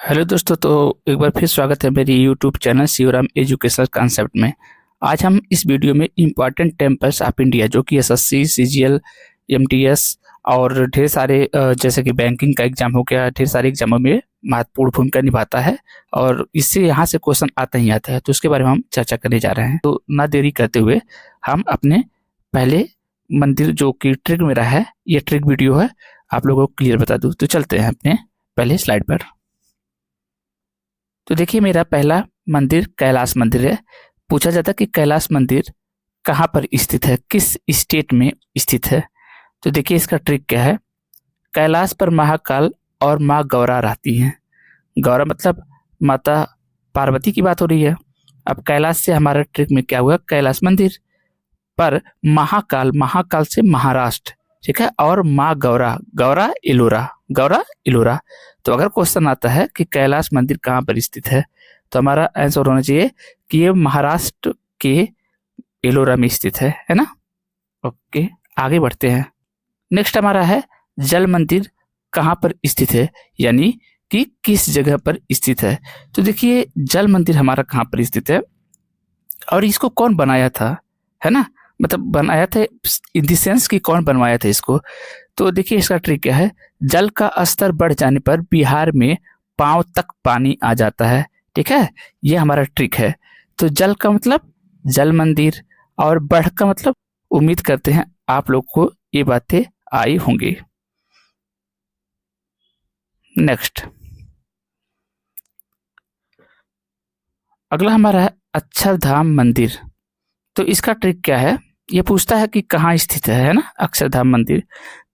Hello दोस्तों, तो एक बार फिर स्वागत है मेरी YouTube channel Shivram educational concept में। आज हम इस वीडियो में इम्पॉर्टेंट टेम्पल्स ऑफ इंडिया जो कि एसएससी, सीजीएल, एमटीएस और ढेर सारे जैसे कि बैंकिंग का एग्जाम हो गया, ढेर सारे एग्जामों में महत्वपूर्ण भूमिका निभाता है और इससे यहाँ से क्वेश्चन आता ही आता है, तो उसके बारे में हम चर्चा करने जा रहे हैं। तो ना देरी करते हुए हम अपने पहले मंदिर जो कि ट्रिक मेरा है, ये ट्रिक वीडियो है, आप लोगों को क्लियर बता दूँ। तो चलते हैं अपने पहले स्लाइड पर। तो देखिए, मेरा पहला मंदिर कैलाश मंदिर है। पूछा जाता कि कैलाश मंदिर कहाँ पर स्थित है, किस स्टेट में स्थित है। तो देखिए इसका ट्रिक क्या है। कैलाश पर महाकाल और माँ गौरा रहती हैं। गौरा मतलब माता पार्वती की बात हो रही है। अब कैलाश से हमारा ट्रिक में क्या हुआ, कैलाश मंदिर पर महाकाल, महाकाल से महाराष्ट्र, ठीक है, और माँ गौरा, गौरा एलोरा, गौरा एलोरा। तो अगर क्वेश्चन आता है कि कैलाश मंदिर कहाँ पर स्थित है, तो हमारा आंसर होना चाहिए कि ये महाराष्ट्र के एलोरा में स्थित है ना। ओके, आगे बढ़ते हैं। नेक्स्ट हमारा है जल मंदिर कहाँ पर स्थित है, यानी कि किस जगह पर स्थित है। तो देखिए जल मंदिर हमारा कहाँ पर स्थित है और इसको कौन बनाया था, है ना, मतलब बनाया था इन द सेंस कि कौन बनवाया था इसको। तो देखिए इसका ट्रिक क्या है। जल का स्तर बढ़ जाने पर बिहार में पांव तक पानी आ जाता है, ठीक है, ये हमारा ट्रिक है। तो जल का मतलब जल मंदिर और बढ़ का मतलब उम्मीद करते हैं आप लोग को ये बातें आई होंगी। नेक्स्ट अगला हमारा है अक्षरधाम मंदिर। तो इसका ट्रिक क्या है, ये पूछता है कि कहाँ स्थित है ना, अक्षरधाम मंदिर।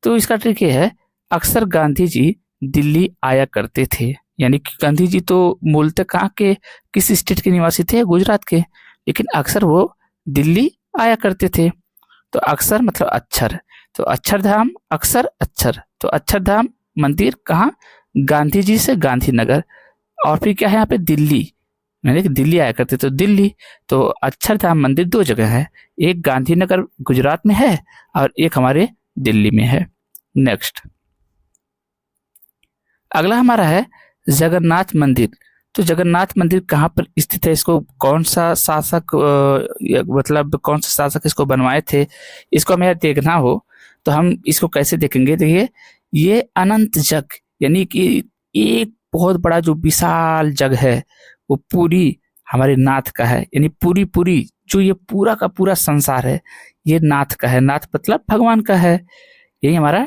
तो इसका ट्रिक ये है, अक्सर गांधी जी दिल्ली आया करते थे, यानी कि गांधी जी तो मूलतः कहाँ के, किस स्टेट के निवासी थे, गुजरात के, लेकिन अक्सर वो दिल्ली आया करते थे। तो अक्सर मतलब अक्षर, तो अक्षरधाम अक्सर अक्षर, तो अक्षरधाम मंदिर कहाँ, गांधी जी से गांधीनगर, और फिर क्या है यहाँ पे दिल्ली, यानी कि दिल्ली आया करते तो दिल्ली। तो अक्षरधाम मंदिर दो जगह है, एक गांधीनगर गुजरात में है और एक हमारे दिल्ली में है। नेक्स्ट अगला हमारा है जगन्नाथ मंदिर। तो जगन्नाथ मंदिर कहाँ पर स्थित है, इसको कौन सा शासक मतलब कौन सा शासक इसको बनवाए थे, इसको हमें देखना हो तो हम इसको कैसे देखेंगे। देखिए ये अनंत जग, यानी कि एक बहुत बड़ा जो विशाल जग है वो पूरी हमारे नाथ का है, यानी पूरी पूरी जो ये पूरा का पूरा संसार है ये नाथ का है। नाथ मतलब भगवान का है। यही हमारा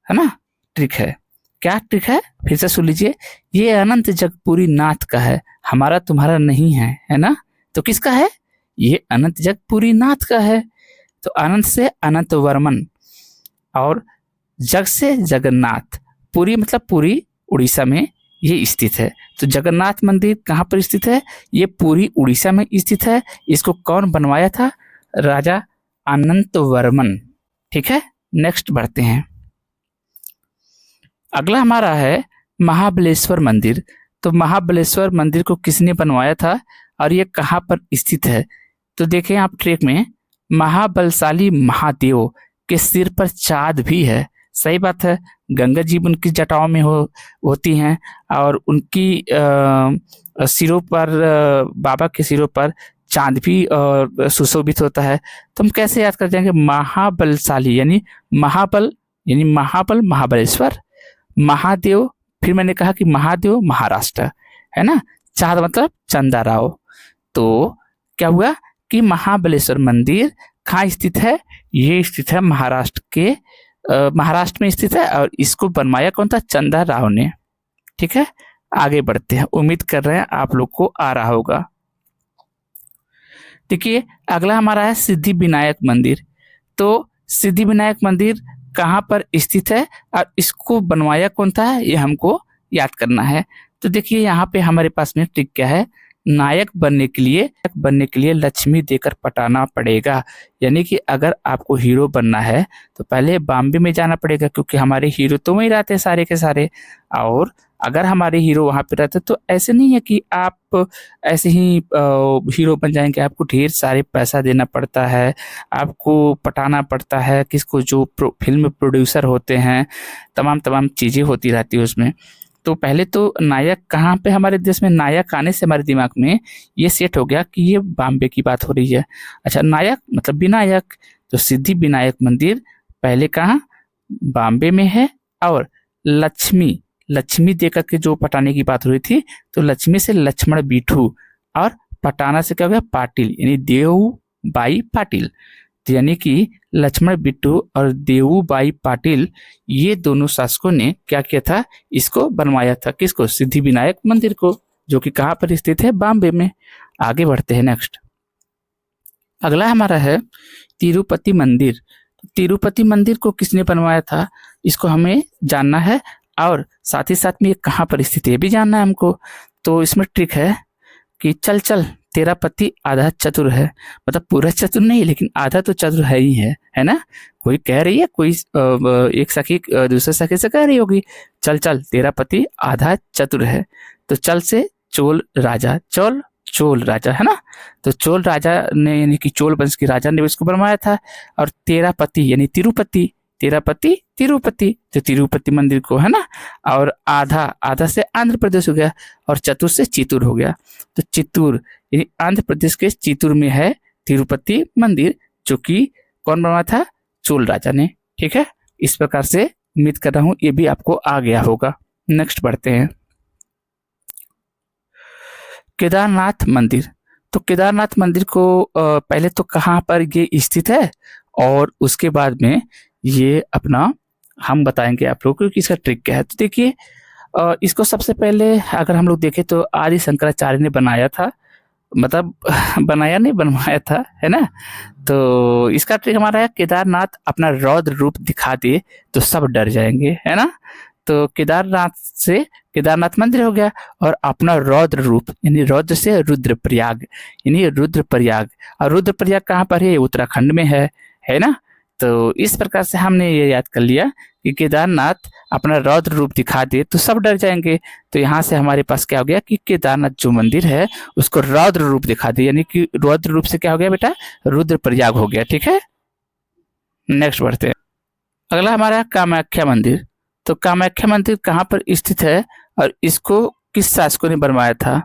है ना ट्रिक है। क्या ट्रिक है, फिर से सुन लीजिए। ये अनंत जग पूरी नाथ का है, हमारा तुम्हारा नहीं है ना। तो किसका है, ये अनंत जग पूरी नाथ का है। तो अनंत से अनंत वर्मन और जग से जगन्नाथ, पूरी मतलब पूरी उड़ीसा में ये स्थित है। तो जगन्नाथ मंदिर कहाँ पर स्थित है, ये पूरी उड़ीसा में स्थित है। इसको कौन बनवाया था, राजा अनंत वर्मन, ठीक है। नेक्स्ट बढ़ते हैं। अगला हमारा है महाबलेश्वर मंदिर। तो महाबलेश्वर मंदिर को किसने बनवाया था और ये कहाँ पर स्थित है। तो देखें आप ट्रैक में, महाबलशाली महादेव के सिर पर चाँद भी है। सही बात है, गंगा जी उनकी जटाओं में होती हैं और उनकी सिरों पर, बाबा के सिरों पर चांद भी सुशोभित होता है। तो हम कैसे याद कर जाएंगे, महाबलशाली यानी महाबल, यानी महाबल महाबलेश्वर, महादेव, फिर मैंने कहा कि महादेव महाराष्ट्र, है ना, चाँद मतलब चंदा राव। तो क्या हुआ कि महाबलेश्वर मंदिर कहाँ स्थित है, ये स्थित है महाराष्ट्र के, महाराष्ट्र में स्थित है और इसको बनवाया कौन था, चंदा राव ने, ठीक है। आगे बढ़ते हैं, उम्मीद कर रहे हैं आप लोग को आ रहा होगा। देखिए अगला हमारा है सिद्धि विनायक मंदिर। तो सिद्धि विनायक मंदिर कहाँ पर स्थित है और इसको बनवाया कौन था, ये हमको याद करना है। तो देखिए यहाँ पे हमारे पास में ट्रिक क्या है, नायक बनने के लिए लक्ष्मी देकर पटाना पड़ेगा। यानी कि अगर आपको हीरो बनना है तो पहले बॉम्बे में जाना पड़ेगा, क्योंकि हमारे हीरो तो वहीं रहते हैं सारे के सारे। और अगर हमारे हीरो वहां पे रहते तो ऐसे नहीं है कि आप ऐसे ही हीरो बन जाएंगे, आपको ढेर सारे पैसा देना पड़ता है, आपको पटाना पड़ता है किसको, जो फिल्म प्रोड्यूसर होते हैं, तमाम तमाम चीजें होती रहती है उसमें। तो पहले तो नायक कहाँ पे, हमारे देश में नायक आने से हमारे दिमाग में ये सेट हो गया कि ये बॉम्बे की बात हो रही है। अच्छा, नायक मतलब विनायक, तो सिद्धि विनायक मंदिर पहले कहाँ, बॉम्बे में है। और लक्ष्मी, लक्ष्मी देकर के जो पटाने की बात हो रही थी, तो लक्ष्मी से लक्ष्मण बिठू और पटाना से क्या हो गया, पाटिल, यानी देवूबाई पाटिल। तो यानी कि लक्ष्मण बिट्टू और देवूबाई पाटिल, ये दोनों शासकों ने क्या किया था, इसको बनवाया था। किसको, सिद्धि विनायक मंदिर को, जो कि कहाँ पर स्थित है, बॉम्बे में। आगे बढ़ते हैं नेक्स्ट। अगला हमारा है तिरुपति मंदिर। तिरुपति मंदिर को किसने बनवाया था, इसको हमें जानना है, और साथ ही साथ में ये कहाँ पर स्थित है ये भी जानना है हमको। तो इसमें ट्रिक है कि चल चल तेरा पति आधा चतुर है, मतलब पूरा चतुर नहीं लेकिन आधा तो चतुर है ही है ना। कोई कह रही है, कोई एक सखी दूसरे सखी से कह रही होगी, चल चल तेरा पति आधा चतुर है। तो चल से चोल राजा, चोल राजा है ना। तो चोल राजा ने, यानी कि चोल वंश के राजा ने इसको बनवाया था। और तेरा पति यानी तिरुपति, तेरा पति तिरुपति, तो तिरुपति मंदिर को है ना। और आधा, आधा से आंध्र प्रदेश हो गया, और चतुर से चित्तूर हो गया। तो चित्तूर यानी आंध्र प्रदेश के चित्तूर में है तिरुपति मंदिर, जो कि कौन बनवाया था, चोल राजा ने। ठीक है, इस प्रकार से उम्मीद कर रहा हूं ये भी आपको आ गया होगा। नेक्स्ट बढ़ते हैं, केदारनाथ मंदिर। तो केदारनाथ मंदिर को पहले तो कहाँ पर ये स्थित है, और उसके बाद में ये अपना हम बताएंगे आप लोगों को कि इसका ट्रिक क्या है। तो देखिए, इसको सबसे पहले अगर हम लोग देखें तो आदि शंकराचार्य ने बनाया था, मतलब बनाया नहीं, बनवाया था, है ना। तो इसका ट्रिक हमारा है, केदारनाथ अपना रौद्र रूप दिखा दे तो सब डर जाएंगे, है ना। तो केदारनाथ से केदारनाथ मंदिर हो गया, और अपना रौद्र रूप यानी रौद्र से रुद्रप्रयाग यानी रुद्रप्रयाग। और रुद्रप्रयाग कहाँ पर है, उत्तराखंड में है ना। तो इस प्रकार से हमने ये याद कर लिया कि केदारनाथ अपना रौद्र रूप दिखा दे तो सब डर जाएंगे। तो यहाँ से हमारे पास क्या हो गया कि केदारनाथ जो मंदिर है उसको रौद्र रूप दिखा दे, यानी कि रौद्र रूप से क्या हो गया बेटा, रुद्रप्रयाग हो गया। ठीक है, नेक्स्ट बढ़ते हैं। अगला हमारा कामाख्या मंदिर। तो कामाख्या मंदिर कहाँ पर स्थित है, और इसको किस शासकों ने बनवाया था।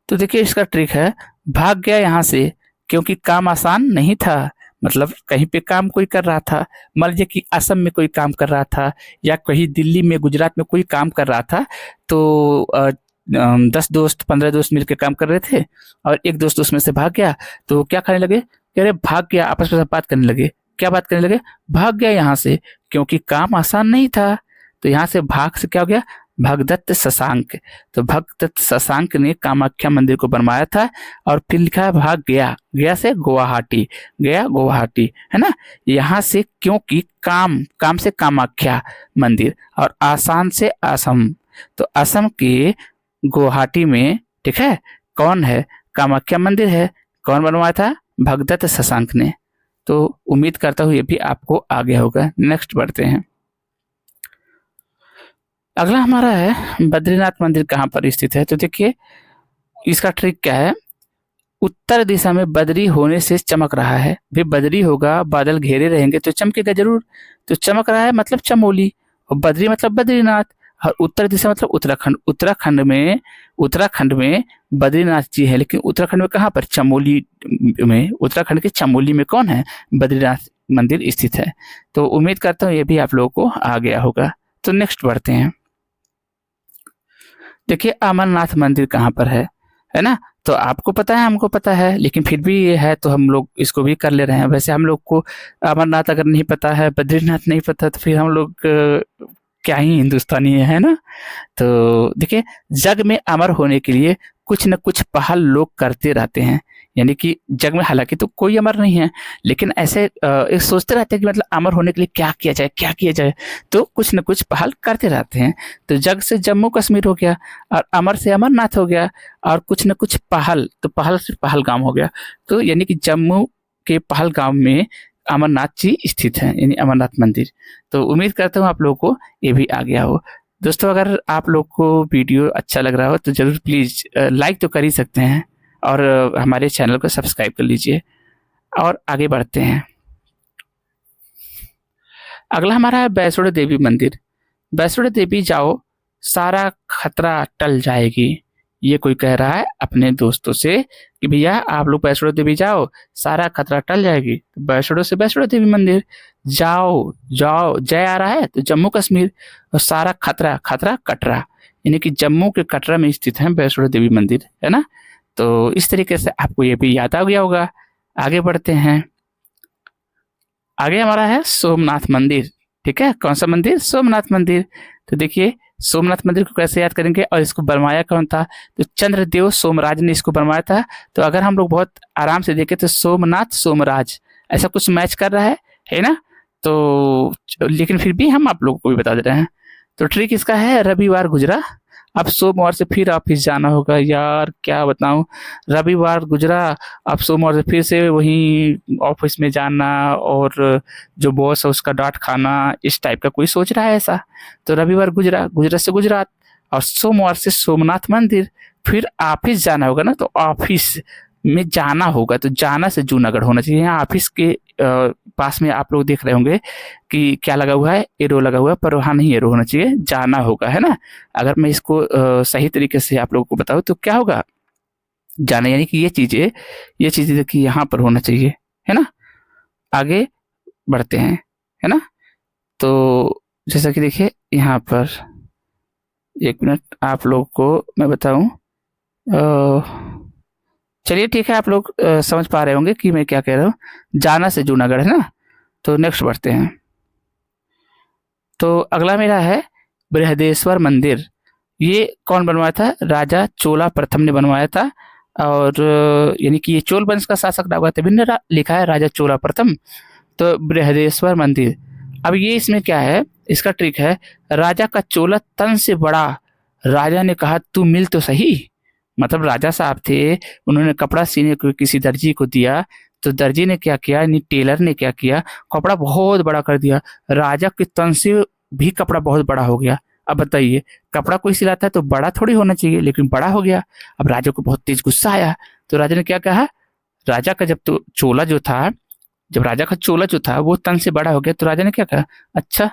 तो देखिए, इसका ट्रिक है, भाग गया यहाँ से क्योंकि काम आसान नहीं था। मतलब कहीं पे काम कोई कर रहा था, मान लीजिए कि असम में कोई काम कर रहा था, या कहीं दिल्ली में, गुजरात में कोई काम कर रहा था। तो 10 दोस्त 15 दोस्त मिलकर काम कर रहे थे, और एक दोस्त उसमें से भाग गया। तो क्या करने लगे, कह रहे भाग गया, आपस में बात करने लगे। क्या बात करने लगे, भाग गया यहाँ से क्योंकि काम आसान नहीं था। तो यहाँ से भाग से क्या हो गया, भगदत्त शशांक। तो भगदत्त शशांक ने कामाख्या मंदिर को बनवाया था। और फिर लिखा है भाग गया, गया से गुवाहाटी, गया गुवाहाटी, है ना। यहाँ से क्योंकि काम से कामाख्या मंदिर, और आसान से असम। तो असम के गुवाहाटी में, ठीक है, कौन है, कामाख्या मंदिर है। कौन बनवाया था, भगदत्त शशांक ने। तो उम्मीद करता हूँ ये भी आपको आ गया होगा। नेक्स्ट बढ़ते हैं। अगला हमारा है बद्रीनाथ मंदिर कहाँ पर स्थित है। तो देखिए, इसका ट्रिक क्या है, उत्तर दिशा में बद्री होने से चमक रहा है। भी बद्री होगा, बादल घेरे रहेंगे तो चमकेगा जरूर। तो चमक रहा है मतलब चमोली, और बद्री मतलब बद्रीनाथ, और उत्तर दिशा मतलब उत्तराखंड। उत्तराखंड में बद्रीनाथ जी है, लेकिन उत्तराखंड में कहाँ पर, चमोली में। उत्तराखंड के चमोली में कौन है, बद्रीनाथ मंदिर स्थित है। तो उम्मीद करता हूँ ये भी आप लोगों को आ गया होगा। तो नेक्स्ट बढ़ते हैं। देखिए, अमरनाथ मंदिर कहाँ पर है ना। तो आपको पता है, हमको पता है, लेकिन फिर भी ये है तो हम लोग इसको भी कर ले रहे हैं। वैसे हम लोग को अमरनाथ अगर नहीं पता है, बद्रीनाथ नहीं पता, तो फिर हम लोग क्या ही हिंदुस्तानी है ना। तो देखिए, जग में अमर होने के लिए कुछ न कुछ पहल लोग करते रहते हैं। यानी कि जग में हालांकि तो कोई अमर नहीं है, लेकिन ऐसे एक सोचते रहते हैं कि मतलब अमर होने के लिए क्या किया जाए, क्या किया जाए। तो कुछ न कुछ पहल करते रहते हैं। तो जग से जम्मू कश्मीर हो गया, और अमर से अमरनाथ हो गया, और कुछ न कुछ पहल, तो पहल से पहलगाम हो गया। तो यानी कि जम्मू के पहलगाम में अमरनाथ जी स्थित हैं, यानी अमरनाथ मंदिर। तो उम्मीद करता हूँ आप लोगों को ये भी आ गया हो। दोस्तों, अगर आप लोग को वीडियो अच्छा लग रहा हो तो जरूर प्लीज लाइक तो कर ही सकते हैं, और हमारे चैनल को सब्सक्राइब कर लीजिए। और आगे बढ़ते हैं। अगला हमारा है वैष्णो देवी मंदिर। वैष्णो देवी जाओ सारा खतरा टल जाएगी। ये कोई कह रहा है अपने दोस्तों से कि भैया आप लोग वैष्णो देवी जाओ, सारा खतरा टल जाएगी। तो वैष्णो से वैष्णो देवी मंदिर जाओ जाओ, जय आ रहा है तो जम्मू कश्मीर, और सारा खतरा खतरा कटरा, यानी कि जम्मू के कटरा में स्थित है वैष्णो देवी मंदिर, है ना। तो इस तरीके से आपको ये भी याद आ गया होगा। आगे बढ़ते हैं। आगे हमारा है सोमनाथ मंदिर। ठीक है, कौन सा मंदिर? सोमनाथ मंदिर। तो देखिए सोमनाथ मंदिर को कैसे याद करेंगे और इसको बनवाया कौन था? तो चंद्रदेव सोमराज ने इसको बनवाया था। तो अगर हम लोग बहुत आराम से देखें तो सोमनाथ सोमराज ऐसा कुछ मैच कर रहा है ना। तो लेकिन फिर भी हम आप लोगों को भी बता दे रहे हैं। तो ट्रिक इसका है रविवार गुजरा, अब सोमवार से फिर ऑफिस जाना होगा। यार क्या बताऊं, रविवार गुजरा, अब सोमवार से फिर से वही ऑफिस में जाना और जो बॉस है उसका डांट खाना, इस टाइप का कोई सोच रहा है ऐसा। तो रविवार गुजरा, गुजरात से गुजरात, और सोमवार से सोमनाथ मंदिर, फिर ऑफिस जाना होगा ना, तो ऑफिस में जाना होगा, तो जाना से जूनागढ़ होना चाहिए। यहाँ ऑफिस के पास में आप लोग देख रहे होंगे कि क्या लगा हुआ है, एरो लगा हुआ है, पर वहाँ नहीं एरो होना चाहिए, जाना होगा, है ना। अगर मैं इसको सही तरीके से आप लोगों को बताऊं तो क्या होगा, जाना, यानी कि ये चीजें देखिए यहाँ पर होना चाहिए, है ना। आगे बढ़ते हैं, है ना। तो जैसा कि देखिए यहाँ पर, एक मिनट आप लोग को मैं बताऊं, चलिए ठीक है, आप लोग समझ पा रहे होंगे कि मैं क्या कह रहा हूँ, जाना से जूनागढ़, है ना। तो नेक्स्ट बढ़ते हैं। तो अगला मेरा है बृहदेश्वर मंदिर। ये कौन बनवाया था? राजा चोला प्रथम ने बनवाया था। और यानी कि ये चोल वंश का शासक रहा हुआ, तभी ने लिखा है राजा चोला प्रथम। तो बृहदेश्वर मंदिर, अब ये इसमें क्या है, इसका ट्रिक है, राजा का चोला तन से बड़ा, राजा ने कहा तू मिल तो सही। मतलब राजा साहब थे, उन्होंने कपड़ा सीने को किसी दर्जी को दिया, तो दर्जी ने क्या किया, यानी टेलर ने क्या किया, कपड़ा बहुत बड़ा कर दिया, राजा के तन से भी कपड़ा बहुत बड़ा हो गया। अब बताइए, कपड़ा कोई सिलाता है तो बड़ा थोड़ी होना चाहिए, लेकिन बड़ा हो गया। अब राजा को बहुत तेज गुस्सा आया, तो राजा ने क्या कहा, राजा का जब तो चोला जो था, जब राजा का चोला जो था वो तन से बड़ा हो गया, तो राजा ने क्या कहा, अच्छा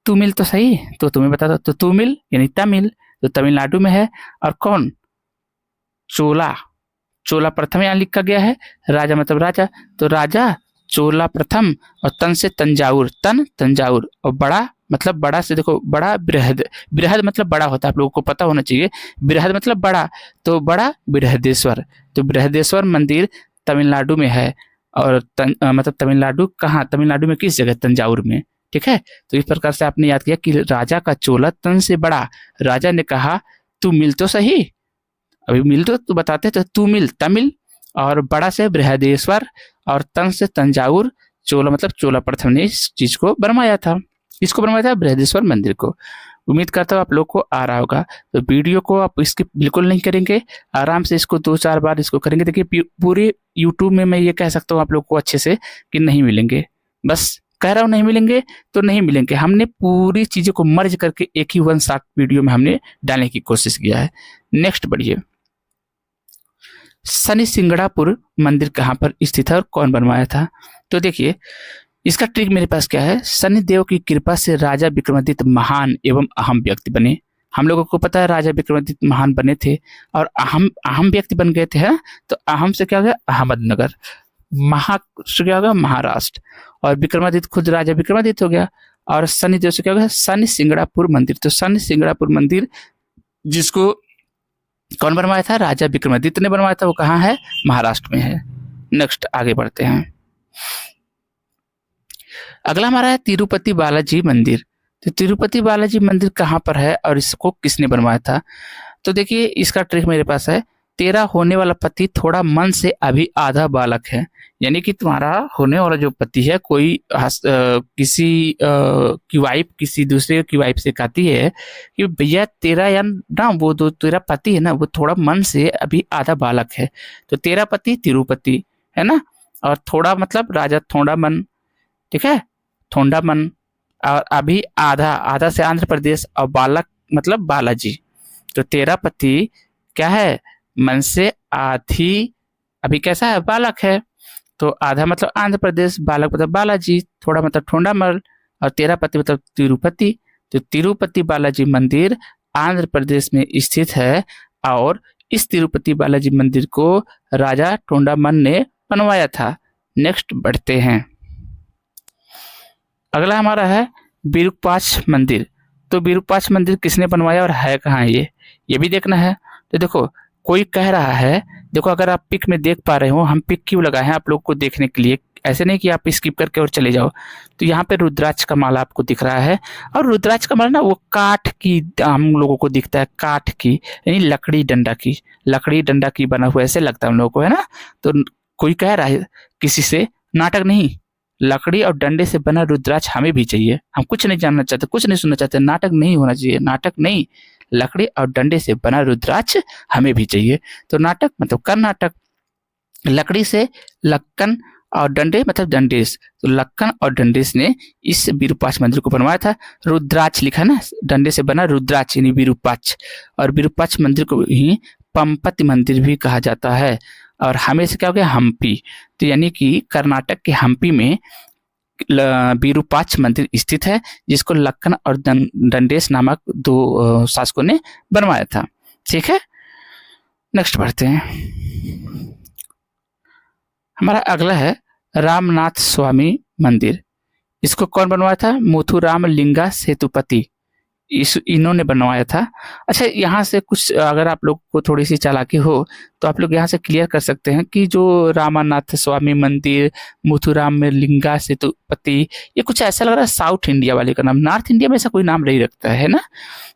तू मिल तो सही, तो तुम्हें बता दो, तो तू मिल यानी तमिल, तो तमिलनाडु में है। और कौन? चोला, चोला प्रथम यहाँ लिखा गया है, राजा मतलब राजा, तो राजा चोला प्रथम, और तन से तंजाउर, तन तंजाउर, और बड़ा मतलब बड़ा से देखो, बड़ा बृहद, बृहद मतलब बड़ा होता है, आप लोगों को पता होना चाहिए, बृहद मतलब बड़ा, तो बड़ा बृहदेश्वर। तो बृहदेश्वर मंदिर तमिलनाडु में है। और मतलब तमिलनाडु कहाँ, तमिलनाडु में किस जगह? तंजाउर में। ठीक है, तो इस प्रकार से आपने याद किया कि राजा का चोला तन से बड़ा, राजा ने कहा तू मिल तो सही, अभी मिल तो बताते, तो तू मिल तमिल, और बड़ा से बृहदेश्वर, और तन से तंजाउर, चोला मतलब चोला प्रथम ने इस चीज को बनवाया था। इसको बनवाया था बृहदेश्वर मंदिर को। उम्मीद करता हूँ आप लोग को आ रहा होगा। तो वीडियो को आप इसकी बिल्कुल नहीं करेंगे, आराम से इसको 2-4 बार इसको करेंगे। देखिए पूरे यूट्यूब में मैं ये कह सकता हूँ आप लोग को अच्छे से कि नहीं मिलेंगे, बस कह रहा हूँ नहीं मिलेंगे तो नहीं मिलेंगे। हमने पूरी चीज़ों को मर्ज करके एक ही वन शॉट वीडियो में हमने डालने की कोशिश किया है। नेक्स्ट बढ़िए, शनि सिंगड़ापुर मंदिर कहाँ पर स्थित है और कौन बनवाया था? तो देखिए इसका ट्रिक मेरे पास क्या है, शनि देव की कृपा से राजा विक्रमादित्य महान एवं अहम व्यक्ति बने। हम लोगों को पता है राजा विक्रमादित्य महान बने थे और अहम अहम व्यक्ति बन गए थे, है ना। तो अहम से क्या हो गया, अहमदनगर, महा से क्या होगा, महाराष्ट्र, और विक्रमादित्य खुद राजा विक्रमादित्य हो गया। और शनि देव से क्या होगा, शनि सिंगड़ापुर मंदिर। तो शनि सिंगड़ापुर मंदिर जिसको कौन बनवाया था, राजा विक्रमादित्य ने बनवाया था, वो कहाँ है, महाराष्ट्र में है। नेक्स्ट आगे बढ़ते हैं। अगला हमारा है तिरुपति बालाजी मंदिर। तो तिरुपति बालाजी मंदिर कहाँ पर है और इसको किसने बनवाया था? तो देखिए इसका ट्रिक मेरे पास है, तेरा होने वाला पति थोड़ा मन से अभी आधा बालक है। यानी कि तुम्हारा होने वाला जो पति है, कोई किसी की वाइफ किसी दूसरे की वाइफ से कहती है कि भैया तेरा या ना वो जो तेरा पति है ना, वो थोड़ा मन से अभी आधा बालक है। तो तेरा पति तिरुपति, है ना, और थोड़ा मतलब राजा थोड़ा मन, ठीक है, थोंडा मन, और अभी आधा, आधा से आंध्र प्रदेश, और बालक मतलब बालाजी। तो तेरा पति क्या है, मन से आधी अभी कैसा है, बालक है। तो आधा मतलब आंध्र प्रदेश, बालक मतलब बालाजी, थोड़ा मतलब ठोंडामल, और तेरा पति मतलब तिरुपति। तो तिरुपति बालाजी मंदिर आंध्र प्रदेश में स्थित है और इस तिरुपति बालाजी मंदिर को राजा टोंडामन ने बनवाया था। नेक्स्ट बढ़ते हैं। अगला हमारा है विरूपाक्ष मंदिर। तो विरूपाक्ष मंदिर किसने बनवाया और है कहाँ ये भी देखना है। तो देखो कोई कह रहा है, देखो अगर आप पिक में देख पा रहे हो, हम पिक क्यों लगाए हैं आप लोग को देखने के लिए, ऐसे नहीं कि आप स्किप करके और चले जाओ। तो यहाँ पे रुद्राक्ष का माला आपको दिख रहा है और रुद्राक्ष का माला ना वो काठ की हम लोगों को दिखता है, काठ की यानी लकड़ी डंडा की बना हुआ ऐसे लगता है हम लोगों को, है ना। तो कोई कह रहा है किसी से, नाटक नहीं, लकड़ी और डंडे से बना रुद्राक्ष हमें भी चाहिए। हम कुछ नहीं जानना चाहते, कुछ नहीं सुनना चाहते, नाटक नहीं होना चाहिए, नाटक नहीं, लकड़ी और डंडे से बना रुद्राक्ष हमें भी चाहिए। तो नाटक मतलब कर्नाटक, लकड़ी से लक्कन और डंडे मतलब दंडेश, तो लक्कन और दंडेश ने इस विरूपाक्ष मंदिर को बनवाया था। रुद्राक्ष लिखा ना, डंडे से बना रुद्राक्ष यानी विरूपाक्ष, और विरूपाक्ष मंदिर को ही पंपति मंदिर भी कहा जाता है। और हमें से क्या हो गया, हम्पी, तो यानी कि कर्नाटक के हम्पी में विरूपाक्ष मंदिर स्थित है, जिसको लक्कन और दंडेश नामक दो शासकों ने बनवाया था। ठीक है, नेक्स्ट बढ़ते हैं। हमारा अगला है रामनाथ स्वामी मंदिर। इसको कौन बनवाया था, मुथुराम लिंगा सेतुपति, इन्होंने बनवाया था। अच्छा, यहाँ से कुछ अगर आप लोग को थोड़ी सी चालाकी हो तो आप लोग यहाँ से क्लियर कर सकते हैं कि जो रामनाथ स्वामी मंदिर, मुथुराम में लिंगा सेतुपति, ये कुछ ऐसा लग रहा है साउथ इंडिया वाले का नाम, नॉर्थ इंडिया में ऐसा कोई नाम नहीं रखता है ना।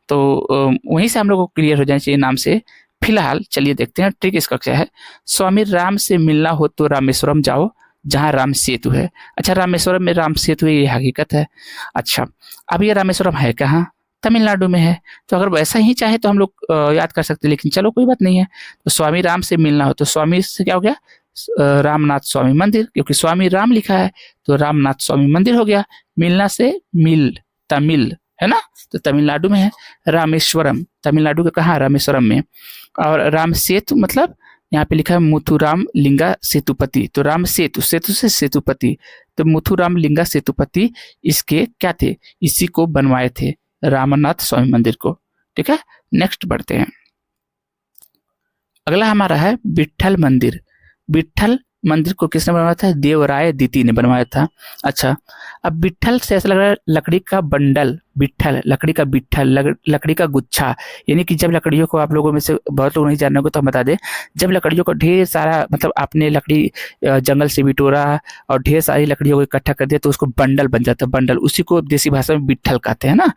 तो वहीं से हम लोग को क्लियर हो जाना चाहिए नाम से। फिलहाल चलिए देखते हैं ट्रिक इसका क्या है। स्वामी राम से मिलना हो तो रामेश्वरम जाओ, जहाँ राम सेतु है। अच्छा, रामेश्वरम में राम सेतु है, ये हकीकत है। अच्छा, अब ये रामेश्वरम है कहाँ, तमिलनाडु में है। तो अगर वैसा ही चाहे तो हम लोग याद कर सकते हैं, लेकिन चलो कोई बात नहीं है। तो स्वामी राम से मिलना हो तो स्वामी से क्या हो गया, रामनाथ स्वामी मंदिर, क्योंकि स्वामी राम लिखा है तो रामनाथ स्वामी मंदिर हो गया। मिलना से मिल, तमिल है ना, तो तमिलनाडु में है। रामेश्वरम तमिलनाडु के कहाँ, रामेश्वरम में। और राम सेतु मतलब यहाँ पे लिखा है मुथुराम लिंगा सेतुपति, तो राम सेतु, सेतु से सेतुपति, तो मुथुराम लिंगा सेतुपति इसके क्या थे, इसी को बनवाए थे, रामनाथ स्वामी मंदिर को। ठीक है, नेक्स्ट बढ़ते हैं। अगला हमारा है विट्ठल मंदिर। विट्ठल मंदिर को किसने बनवाया था, देवराय द्वितीय ने बनवाया था। अच्छा, अब विट्ठल से ऐसा लग रहा है लकड़ी का बंडल, विट्ठल लकड़ी का, विट्ठल लकड़ी का गुच्छा, यानी कि जब लकड़ियों को, आप लोगों में से बहुत लोग नहीं जानने को तो हम बता दें, जब लकड़ियों को ढेर सारा मतलब आपने लकड़ी जंगल से बिटोरा और ढेर सारी लकड़ियों को इकट्ठा कर दिया तो उसको बंडल बन जाता है, बंडल, उसी को देसी भाषा में विट्ठल कहते हैं ना।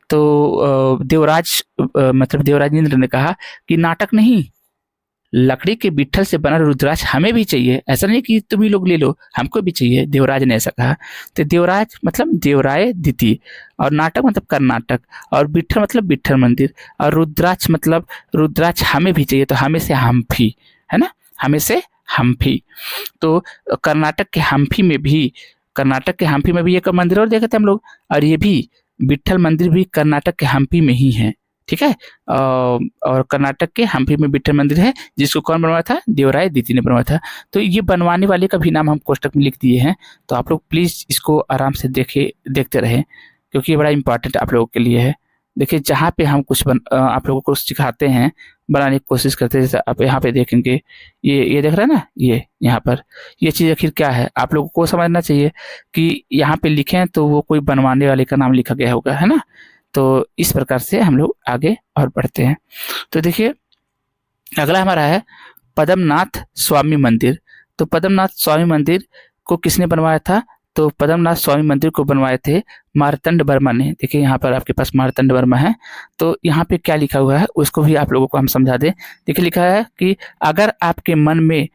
तो देवराज मतलब देवराज इंद्र ने कहा कि नाटक नहीं, लकड़ी के विट्ठल से बना रुद्राक्ष हमें भी चाहिए, ऐसा नहीं कि तुम ही लोग ले लो, हमको भी चाहिए, देवराज ने ऐसा कहा। तो देवराज मतलब देवराय द्वितीय, और नाटक मतलब कर्नाटक, और विट्ठल मतलब विट्ठल मंदिर, और रुद्राक्ष मतलब रुद्राक्ष हमें भी चाहिए, तो हमें से हम्पी है ना, हमें से हम्पी। तो कर्नाटक के हम्पी में भी एक मंदिर और देखे थे हम लोग, और ये भी विट्ठल मंदिर भी कर्नाटक के हम्पी में ही है। ठीक है, और कर्नाटक के हम्पी में विट्ठल मंदिर है, जिसको कौन बनवाया था, देवराय द्वितीय ने बनवाया था। तो ये बनवाने वाले का भी नाम हम कोष्टक में लिख दिए हैं, तो आप लोग प्लीज इसको आराम से देखते रहें, क्योंकि ये बड़ा इंपॉर्टेंट आप लोगों के लिए है। देखिए, जहाँ पे हम कुछ आप लोगों को सिखाते हैं, बनाने की कोशिश करते हैं, जैसे आप यहाँ पे देखेंगे, ये देख रहे हैं ना, ये यहाँ पर ये चीज़ आखिर क्या है, आप लोगों को समझना चाहिए कि यहाँ पे लिखें तो वो कोई बनवाने वाले का नाम लिखा गया होगा, है ना। तो इस प्रकार से हम लोग आगे और बढ़ते हैं। तो देखिए, अगला हमारा है पद्मनाथ स्वामी मंदिर। तो पद्मनाथ स्वामी मंदिर को किसने बनवाया था, तो पद्मनाथ स्वामी मंदिर को बनवाए थे मार्तंड वर्मा ने। देखिए, यहाँ पर आपके पास मार्तंड वर्मा है, तो यहाँ पे क्या लिखा हुआ है उसको भी आप लोगों को हम समझा दें। देखिए, लिखा है कि अगर आपके मन में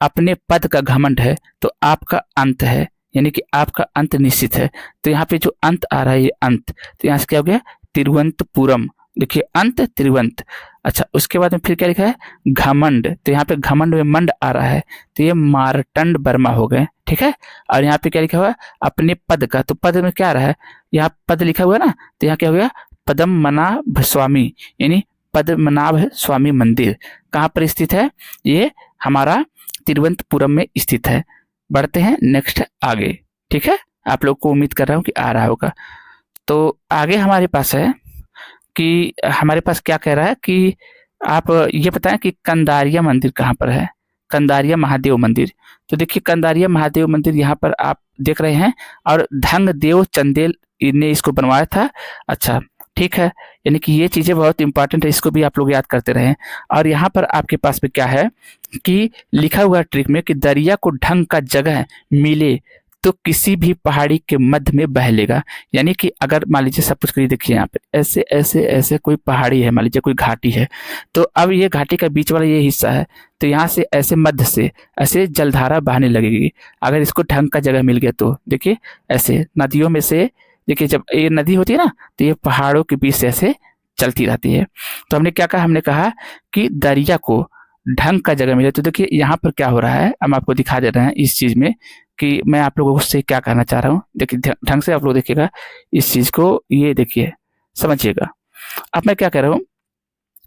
अपने पद का घमंड है तो आपका अंत है, यानी कि आपका अंत निश्चित है। तो यहाँ पे जो अंत आ रहा है, ये अंत, तो यहाँ से क्या हो गया, तिरुवनंतपुरम। देखिए, अंत तिरुवंत। अच्छा, उसके बाद में फिर क्या लिखा है, घमंड, तो यहाँ पे घमंड में मंड आ रहा है, तो ये मार्तंड वर्मा हो गए। ठीक है, और यहाँ पे क्या लिखा हुआ है, अपने पद का, तो पद में क्या आ रहा है, यहाँ पद लिखा हुआ है ना, तो यहाँ क्या हो गया, पद्मनाभ स्वामी, यानी पद्मनाभ स्वामी मंदिर कहाँ पर स्थित है, ये हमारा तिरुवनंतपुरम में स्थित है। बढ़ते हैं नेक्स्ट आगे। ठीक है, आप लोग को उम्मीद कर रहा हूँ कि आ रहा होगा। तो आगे हमारे पास है कि हमारे पास क्या कह रहा है कि आप ये बताएं कि कंदारिया मंदिर कहाँ पर है, कंदारिया महादेव मंदिर। तो देखिए कंदारिया महादेव मंदिर यहाँ पर आप देख रहे हैं, और धंगदेव चंदेल ने इसको बनवाया था। अच्छा ठीक है, यानी कि ये चीज़ें बहुत इंपॉर्टेंट है, इसको भी आप लोग याद करते रहें। और यहाँ पर आपके पास में क्या है कि लिखा हुआ ट्रिक में कि दरिया को ढंग का जगह मिले तो किसी भी पहाड़ी के मध्य में बह लेगा। यानी कि अगर मान लीजिए सब कुछ करिए, देखिए यहाँ पे ऐसे ऐसे ऐसे कोई पहाड़ी है, मान लीजिए कोई घाटी है, तो अब ये घाटी का बीच वाला ये हिस्सा है, तो यहाँ से ऐसे मध्य से ऐसे जलधारा बहने लगेगी। अगर इसको ढंग का जगह मिल गया तो देखिए ऐसे नदियों में से, देखिए जब ये नदी होती है ना, तो ये पहाड़ों के बीच से ऐसे चलती रहती है। तो हमने क्या कहा, हमने कहा कि दरिया को ढंग का जगह मिले। तो देखिए यहाँ पर क्या हो रहा है, हम आपको दिखा दे रहे हैं इस चीज में कि मैं आप लोगों से क्या कहना चाह रहा हूँ। देखिए ढंग से आप लोग देखिएगा इस चीज को, ये देखिए समझिएगा। अब मैं क्या कह रहा हूँ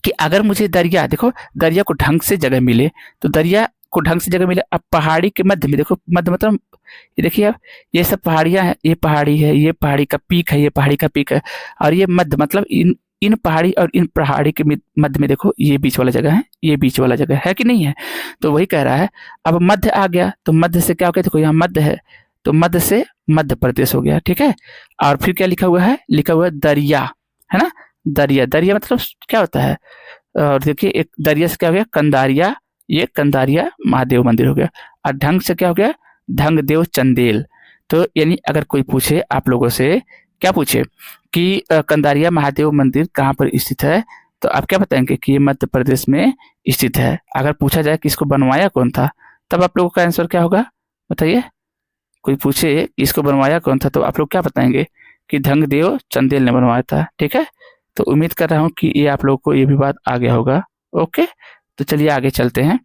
कि अगर मुझे दरिया, देखो दरिया को ढंग से जगह मिले, तो दरिया को ढंग से जगह मिले, अब पहाड़ी के मध्य में, देखो मध्य मतलब ये देखिए अब ये सब पहाड़ियां हैं, ये पहाड़ी है, ये पहाड़ी का पीक है, ये पहाड़ी का पीक है, और ये मध्य मतलब इन इन पहाड़ी और इन पहाड़ी के मध्य में देखो ये बीच वाला जगह है, ये बीच वाला जगह है कि नहीं है। तो वही कह रहा है, अब मध्य आ गया तो मध्य से क्या हो गया, देखो यहाँ मध्य है, तो मध्य से मध्य प्रदेश हो गया, ठीक है। और फिर क्या लिखा हुआ है, लिखा हुआ है दरिया, है ना, दरिया। दरिया मतलब क्या होता है, और देखिए एक दरिया से क्या हो गया कंदारिया, ये कंदारिया महादेव मंदिर हो गया। और ढंग से क्या हो गया, ढंगदेव चंदेल। तो यानी अगर कोई पूछे आप लोगों से, क्या पूछे कि कंदारिया महादेव मंदिर कहाँ पर स्थित है, तो आप क्या बताएंगे कि ये मध्य प्रदेश में स्थित है। अगर पूछा जाए कि इसको बनवाया कौन था, तब आप लोगों का आंसर क्या होगा बताइए। कोई पूछे कि इसको बनवाया कौन था, तो आप लोग क्या बताएंगे कि ढंगदेव चंदेल ने बनवाया था, ठीक है। तो उम्मीद कर रहा हूँ कि ये आप लोगों को ये भी बात आ गया होगा। ओके, तो चलिए आगे चलते हैं।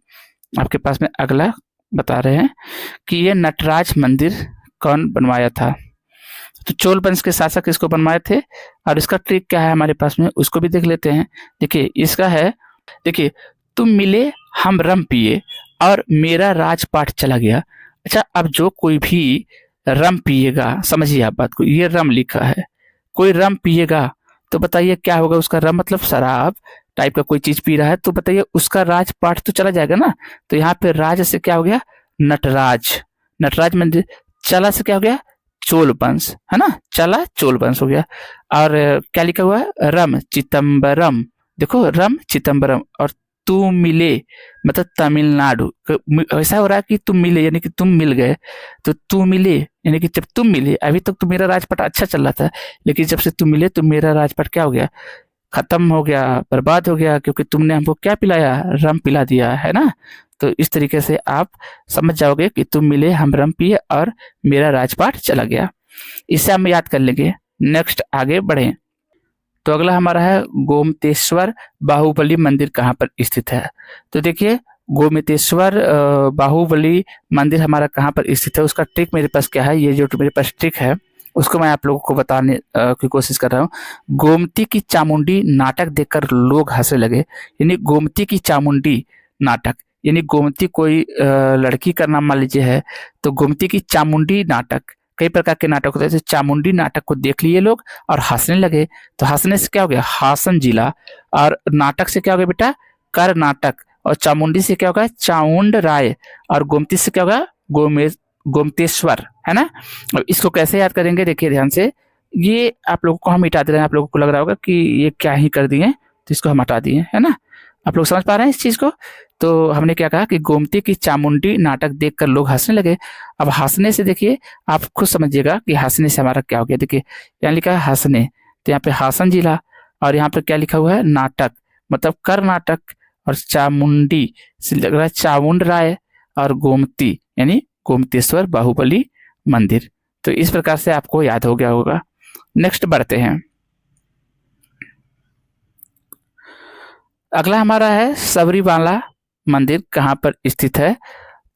आपके पास में अगला बता रहे हैं कि ये नटराज मंदिर कौन बनवाया था। तो चोल वंश के शासक इसको बनवाए थे, और इसका ट्रिक क्या है हमारे पास में, उसको भी देख लेते हैं। देखिए इसका है, देखिए तुम मिले हम रम पिए और मेरा राजपाट चला गया। अच्छा, अब जो कोई भी रम पिएगा, समझिए आप बात को, ये रम लिखा है, कोई रम पिएगा तो बताइए क्या होगा उसका, रम मतलब शराब टाइप का कोई चीज पी रहा है, तो बताइए उसका राजपाट तो चला जाएगा ना। तो यहाँ पे राज से क्या हो गया नटराज, नटराज मंदिर। चला से क्या हो गया चोल वंश, है ना, चला चोल वंश हो गया। और क्या लिखा हुआ है रम चिदम्बरम, देखो रम चिदम्बरम। और तू मिले मतलब तमिलनाडु, ऐसा हो रहा है कि तुम मिले यानी कि तुम मिल गए, तो तू मिले यानी कि जब तुम मिले, अभी तक तो मेरा राजपाट अच्छा चल रहा था, लेकिन जब से तुम मिले तो मेरा राजपाट क्या हो गया, खत्म हो गया, बर्बाद हो गया, क्योंकि तुमने हमको क्या पिलाया, रम पिला दिया, है ना। तो इस तरीके से आप समझ जाओगे कि तुम मिले हम रम पिए और मेरा राजपाट चला गया। इसे हम याद कर लेंगे। नेक्स्ट आगे बढ़े, तो अगला हमारा है गोमतेश्वर बाहुबली मंदिर कहाँ पर स्थित है। तो देखिए गोमतेश्वर बाहुबली मंदिर हमारा कहाँ पर स्थित है, उसका ट्रिक मेरे पास क्या है, ये जो मेरे पास ट्रिक है उसको मैं आप लोगों को बताने की कोशिश कर रहा हूँ। गोमती की चामुंडी नाटक देखकर लोग हंसने लगे, यानी गोमती की चामुंडी नाटक, यानी गोमती कोई लड़की का नाम मान लीजिए है, तो गोमती की चामुंडी नाटक, कई प्रकार के नाटक होते हैं, तो चामुंडी नाटक को देख लिए लोग और हंसने लगे। तो हंसने से क्या हो गया हासन जिला, और नाटक से क्या हो गया बेटा कर्नाटक, और चामुंडी से क्या होगा चामुंड राय, और गोमती से क्या होगा गोमतेश्वर, है ना। अब इसको कैसे याद करेंगे देखिए ध्यान से, ये आप लोगों को हम मिटा दे रहे हैं, आप लोगों को लग रहा होगा कि ये क्या ही कर दिए, तो इसको हम हटा दिए, है ना। आप लोग समझ पा रहे हैं इस चीज को। तो हमने क्या कहा कि गोमती की चामुंडी नाटक देखकर लोग हंसने लगे। अब हंसने से देखिए आप खुद समझिएगा कि हंसने से हमारा क्या हो गया। देखिए यहाँ लिखा है हंसने, तो यहाँ पे हासन जिला, और यहाँ पे क्या लिखा हुआ है नाटक मतलब कर्नाटक, और चामुंडी से लग रहा है चामुंड राय, और गोमती यानी गोमतेश्वर बाहुबली मंदिर। तो इस प्रकार से आपको याद हो गया होगा। नेक्स्ट बढ़ते हैं, अगला हमारा है सबरीमाला मंदिर कहाँ पर स्थित है।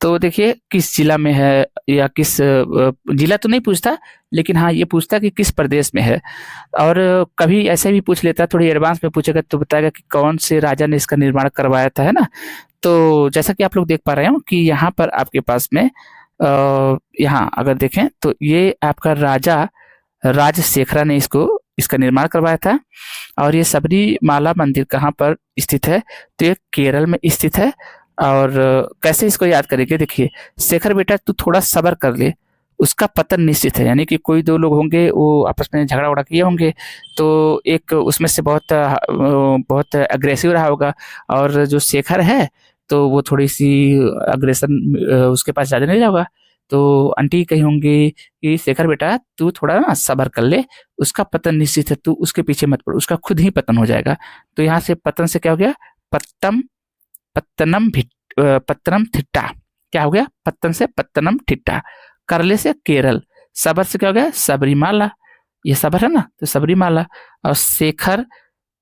तो देखिए किस जिला में है, या किस जिला तो नहीं पूछता, लेकिन हाँ ये पूछता कि किस प्रदेश में है। और कभी ऐसे भी पूछ लेता, थोड़ी एडवांस में पूछेगा तो बताएगा कि कौन से राजा ने इसका निर्माण करवाया था, है ना। तो जैसा कि आप लोग देख पा रहे हो कि यहाँ पर आपके पास में यहाँ अगर देखें तो ये आपका राजा राजशेखरा ने इसको इसका निर्माण करवाया था। और ये सबरीमाला मंदिर कहाँ पर स्थित है, तो ये केरल में स्थित है। और कैसे इसको याद करेंगे, देखिए शेखर बेटा तू थोड़ा सब्र कर ले, उसका पतन निश्चित है। यानी कि कोई दो लोग होंगे वो आपस में झगड़ा वगड़ा किए होंगे, तो एक उसमें से बहुत अग्रेसिव रहा होगा, और जो शेखर है तो वो थोड़ी सी अग्रेसन उसके पास ज़्यादा नहीं होगा। तो आंटी कही होंगी कि शेखर बेटा तू थोड़ा ना सब्र कर ले, उसका पतन निश्चित है, तू उसके पीछे मत पड़, उसका खुद ही पतन हो जाएगा। तो यहाँ से पतन से क्या हो गया, पत्तम पत्तनम थिट्टा, क्या हो गया, पत्तन से पत्तनम थिट्टा, करले से केरल, सबर से क्या हो गया, सबरीमाला, ये सबर है ना तो सबरीमाला, और शेखर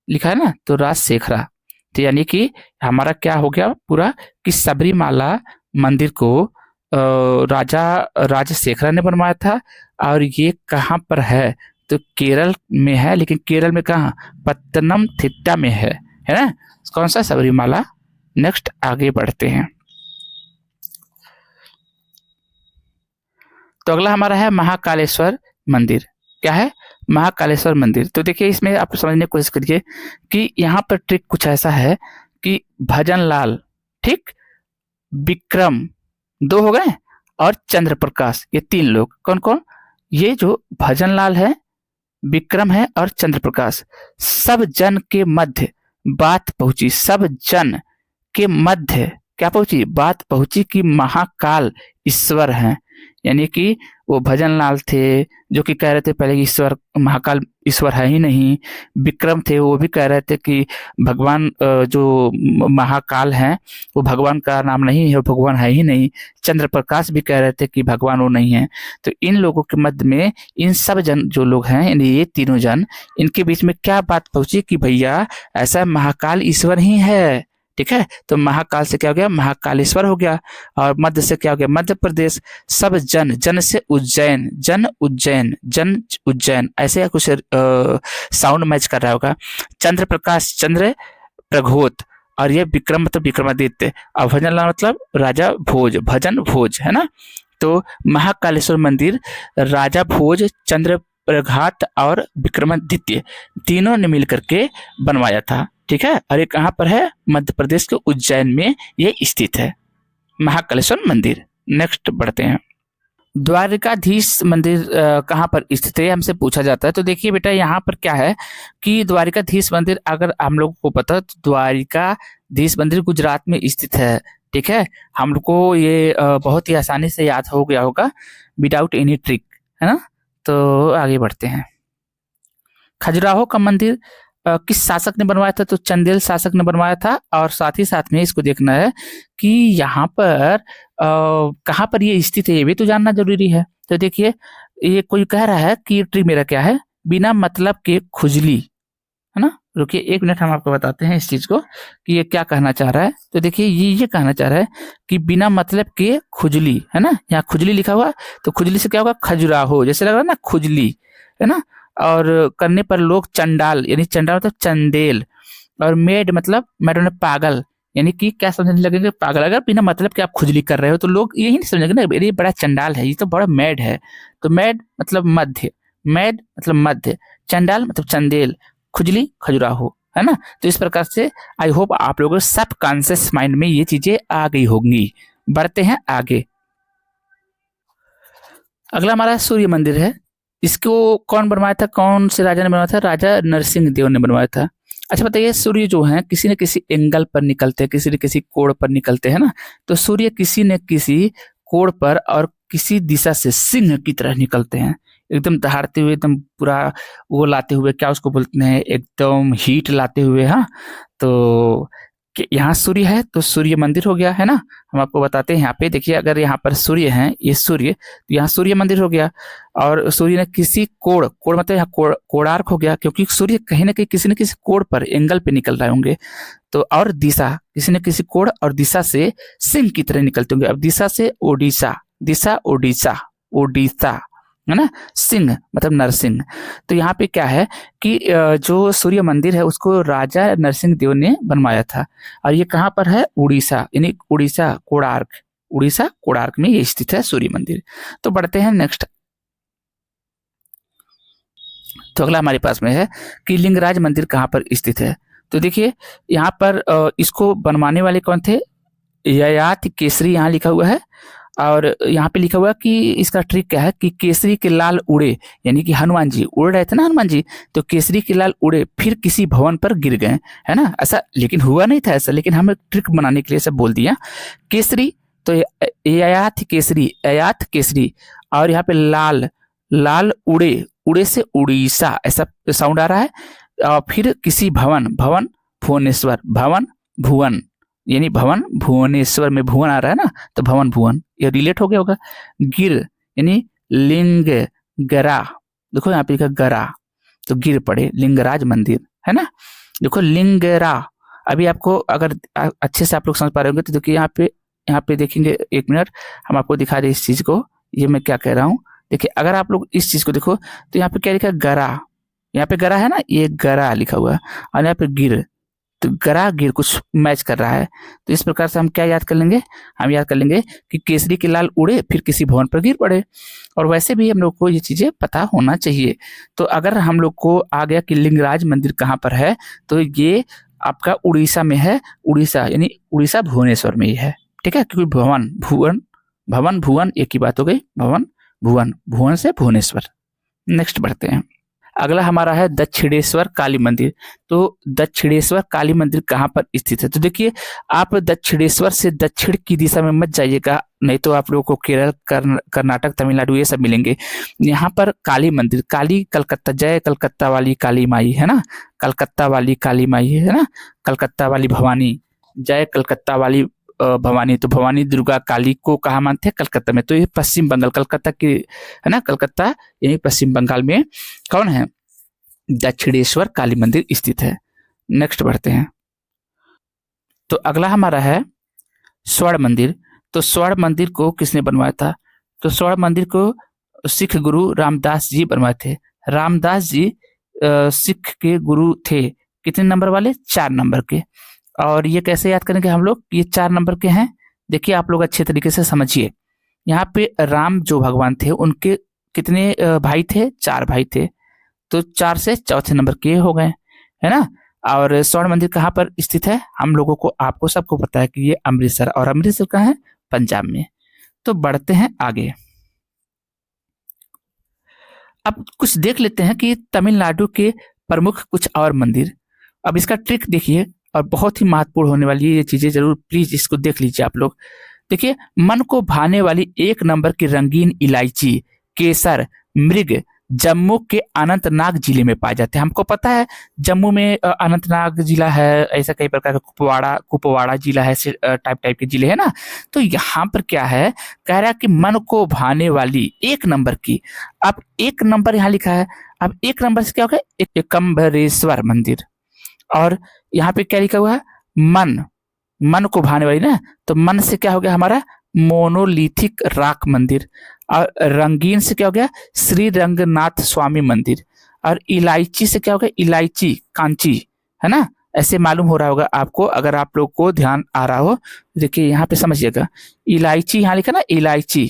लिखा है ना तो राजशेखरा। तो यानी कि हमारा क्या हो गया पूरा कि सबरीमाला मंदिर को राजा राजशेखरा ने बनवाया था। और ये कहाँ पर है, तो केरल में है, लेकिन केरल में कहाँ, पत्तनमथिट्टा में है ना। कौन सा, सबरीमाला। नेक्स्ट आगे बढ़ते हैं। तो अगला हमारा है महाकालेश्वर मंदिर। क्या है, महाकालेश्वर मंदिर। तो देखिए इसमें आप समझने की कोशिश करिए कि यहाँ पर ट्रिक कुछ ऐसा है कि भजनलाल, ठीक, विक्रम, दो हो गए, और चंद्र प्रकाश, ये तीन लोग। कौन कौन, ये जो भजनलाल है, विक्रम है और चंद्र प्रकाश, सब जन के मध्य बात पहुंची, सब जन के मध्य क्या पहुंची, बात पहुंची कि महाकाल ईश्वर हैं। यानी कि वो भजनलाल थे जो कि कह रहे थे पहले ईश्वर, महाकाल ईश्वर है ही नहीं। विक्रम थे, वो भी कह रहे थे कि भगवान जो महाकाल हैं वो भगवान का नाम नहीं है, वो भगवान है ही नहीं। चंद्र प्रकाश भी कह रहे थे कि भगवान वो नहीं है। तो इन लोगों के मध्य में इन सब जन जो लोग हैं, यानी ये तीनों जन, इनके बीच में क्या बात पहुंची कि भैया ऐसा महाकाल ईश्वर ही है। ठीक है, तो महाकाल से क्या हो गया, महाकालेश्वर हो गया। और मध्य से क्या हो गया, मध्य प्रदेश। सब जन, जन से उज्जैन, जन उज्जैन, जन उज्जैन, ऐसे कुछ साउंड मैच कर रहा होगा। चंद्र प्रकाश, चंद्र प्रघोत, और ये विक्रम मतलब विक्रमादित्य, और भजनलाल मतलब राजा भोज, भजन भोज, है ना। तो महाकालेश्वर मंदिर राजा भोज, चंद्र प्रघात और विक्रमादित्य तीनों ने मिलकर के बनवाया था। ठीक है, और ये कहाँ पर है, मध्य प्रदेश के उज्जैन में ये स्थित है महाकालेश्वर मंदिर। नेक्स्ट बढ़ते हैं। द्वारिकाधीश मंदिर कहाँ पर स्थित है, हमसे पूछा जाता है। तो देखिए बेटा यहाँ पर क्या है कि द्वारिकाधीश मंदिर, अगर हम लोगों को पता, तो द्वारिकाधीश मंदिर गुजरात में स्थित है। ठीक है, हम लोग को ये बहुत ही आसानी से याद हो गया होगा विदाउट एनी ट्रिक, है ना। तो आगे बढ़ते हैं। खजुराहो का मंदिर किस शासक ने बनवाया था, तो चंदेल शासक ने बनवाया था। और साथ ही साथ में इसको देखना है कि यहाँ पर कहाँ पर ये स्थित है, ये भी तो जानना जरूरी है। तो देखिए ये कोई कह रहा है कि ट्रिक मेरा क्या है, बिना मतलब के खुजली, है ना। रुकिए एक मिनट, हम आपको बताते हैं इस चीज को कि ये क्या कहना चाह रहा है। तो देखिए ये कहना चाह रहा है कि बिना मतलब के खुजली, है ना, यहाँ खुजली लिखा हुआ, तो खुजली से क्या होगा, खजुराहो, जैसे लग रहा है ना खुजली, है ना। और करने पर लोग चंडाल, यानी चंडाल मतलब चंदेल, और मेड मतलब मेड ने पागल, यानी कि क्या समझने लगेंगे, पागल। अगर बिना मतलब कि आप खुजली कर रहे हो तो लोग यही नहीं समझेंगे ना, ये बड़ा चंडाल है, ये तो बड़ा मेड है। तो मेड मतलब मध्य, मेड मतलब मध्य, चंडाल मतलब चंदेल, खुजली खजुराहो, है ना। तो इस प्रकार से आई होप आप लोगों के सब कॉन्शियस माइंड में ये चीजें आ गई होंगी। बढ़ते हैं आगे। अगला हमारा सूर्य मंदिर है। इसको कौन बनवाया था, कौन से राजा ने बनवाया था, राजा नरसिंह देव ने बनवाया था। अच्छा बताइए, सूर्य जो है किसी न किसी एंगल पर निकलते हैं, किसी न किसी कोण पर निकलते हैं ना। तो सूर्य किसी न किसी कोण पर और किसी दिशा से सिंह की तरह निकलते हैं, एकदम दहाड़ते हुए, एकदम पूरा वो लाते हुए, क्या उसको बोलते हैं, एकदम हीट लाते हुए। हाँ, तो यहाँ सूर्य है तो सूर्य मंदिर हो गया, है ना। हम आपको बताते हैं, यहाँ पे देखिए, अगर यहाँ पर सूर्य है, ये सूर्य, तो यहाँ सूर्य मंदिर हो गया। और सूर्य ने किसी कोण, कोण मतलब यहाँ कोणार्क हो गया, क्योंकि सूर्य कहीं ना कहीं किसी न किसी कोण पर, एंगल पे निकल रहे होंगे। तो और दिशा, किसी न किसी कोण और दिशा से सिंह की तरह निकलते होंगे। अब दिशा से ओडिशा, दिशा ओडिशा, ओडिशा, है ना। सिंह मतलब नरसिंह। तो यहाँ पे क्या है कि जो सूर्य मंदिर है उसको राजा नरसिंह देव ने बनवाया था। और ये कहाँ पर है, उड़ीसा, यानी उड़ीसा कोणार्क, उड़ीसा कोणार्क में ये स्थित है सूर्य मंदिर। तो बढ़ते हैं नेक्स्ट। तो अगला हमारे पास में है कि लिंगराज मंदिर कहाँ पर स्थित है। तो देखिए यहाँ पर इसको बनवाने वाले कौन थे, ययाति केसरी यहाँ लिखा हुआ है। और यहाँ पे लिखा हुआ है कि इसका ट्रिक क्या है कि केसरी के लाल उड़े, यानी कि हनुमान जी उड़ रहे थे ना, हनुमान जी, तो केसरी के लाल उड़े फिर किसी भवन पर गिर गए, है ना। ऐसा लेकिन हुआ नहीं था ऐसा, लेकिन हमें ट्रिक बनाने के लिए सब बोल दिया। केसरी तो ययात केसरी, ययात केसरी, और यहाँ पे लाल, लाल उड़े, उड़े से उड़ीसा ऐसा साउंड आ रहा है। और फिर किसी भवन, भवन भुवनेश्वर, भवन भुवन, यानी भवन भुवनेश्वर में भुवन आ रहा है ना, तो भवन भुवन ये रिलेट हो गया होगा। गिर यानी लिंग गरा, देखो यहाँ पे लिखा गरा, तो गिर पड़े, लिंगराज मंदिर है ना। देखो लिंगरा, अभी आपको अगर अच्छे से आप लोग समझ पा रहे होंगे तो देखिए यहाँ पे देखेंगे, एक मिनट हम आपको दिखा रहे इस चीज को, ये मैं क्या कह रहा हूँ। देखिए अगर आप लोग इस चीज को देखो तो यहाँ पे क्या लिखा है, गरा, यहाँ पे गरा है ना, ये गरा लिखा हुआ है, और यहाँ पे गिर, तो गरा गिर कुछ मैच कर रहा है। तो इस प्रकार से हम क्या याद कर लेंगे, हम याद कर लेंगे कि केसरी के लाल उड़े फिर किसी भवन पर गिर पड़े। और वैसे भी हम लोग को ये चीजें पता होना चाहिए। तो अगर हम लोग को आ गया कि लिंगराज मंदिर कहाँ पर है, तो ये आपका उड़ीसा में है, उड़ीसा यानी उड़ीसा भुवनेश्वर में ही है, ठीक है। क्योंकि भवन भुवन, भवन भुवन एक ही बात हो गई, भवन भुवन, भुवन से भुवनेश्वर। नेक्स्ट बढ़ते हैं, अगला हमारा है दक्षिणेश्वर काली मंदिर। तो दक्षिणेश्वर काली मंदिर कहाँ पर स्थित है, तो देखिए आप दक्षिणेश्वर से दक्षिण की दिशा में मत जाइएगा, नहीं तो आप लोगों को केरल, कर्नाटक, तमिलनाडु ये सब मिलेंगे। यहाँ पर काली मंदिर, काली कलकत्ता, जय कलकत्ता वाली काली माई है ना, कलकत्ता वाली काली माई है ना, कलकत्ता वाली भवानी, जय कलकत्ता वाली भवानी। तो भवानी दुर्गा काली को कहाँ मानते हैं, कलकत्ता में। तो ये पश्चिम बंगाल, कलकत्ता की है ना, कलकत्ता यानी पश्चिम बंगाल में कौन है, दक्षिणेश्वर काली मंदिर स्थित है। नेक्स्ट बढ़ते हैं, तो अगला हमारा है स्वर्ण मंदिर। तो स्वर्ण मंदिर को किसने बनवाया था, तो स्वर्ण मंदिर को सिख गुरु रामदास जी बनवाए थे। रामदास जी सिख के गुरु थे, कितने नंबर वाले, 4 नंबर के। और ये कैसे याद करेंगे हम लोग, ये 4 नंबर के हैं। देखिए आप लोग अच्छे तरीके से समझिए, यहाँ पे राम जो भगवान थे उनके कितने भाई थे, 4 भाई थे, तो 4 से चौथे नंबर के हो गए, है ना। और स्वर्ण मंदिर कहाँ पर स्थित है, हम लोगों को, आपको सबको पता है कि ये अमृतसर, और अमृतसर कहाँ है, पंजाब में। तो बढ़ते हैं आगे, अब कुछ देख लेते हैं कि तमिलनाडु के प्रमुख कुछ और मंदिर। अब इसका ट्रिक देखिए, और बहुत ही महत्वपूर्ण होने वाली है ये चीजें, जरूर प्लीज इसको देख लीजिए आप लोग। देखिए मन को भाने वाली 1 नंबर की रंगीन इलायची, केसर, मृग जम्मू के अनंतनाग जिले में पाए जाते हैं। हमको पता है जम्मू में अनंतनाग जिला है, ऐसा कई प्रकार का कुपवाड़ा जिला है, टाइप के जिले है ना। तो यहाँ पर क्या है, कह रहा है कि मन को भाने वाली 1 नंबर की, अब 1 नंबर यहाँ लिखा है, अब 1 नंबर से क्या होगा, एकम्बरेश्वर मंदिर। और यहाँ पे क्या लिखा हुआ है, मन, मन को भाने वाली ना, तो मन से क्या हो गया हमारा, मोनोलिथिक रॉक मंदिर। और रंगीन से क्या हो गया, श्री रंगनाथ स्वामी मंदिर। और इलायची से क्या हो गया, इलायची कांची, है ना। ऐसे मालूम हो रहा होगा आपको, अगर आप लोग को ध्यान आ रहा हो। देखिए यहाँ पे समझिएगा, इलायची यहाँ लिखा ना, इलायची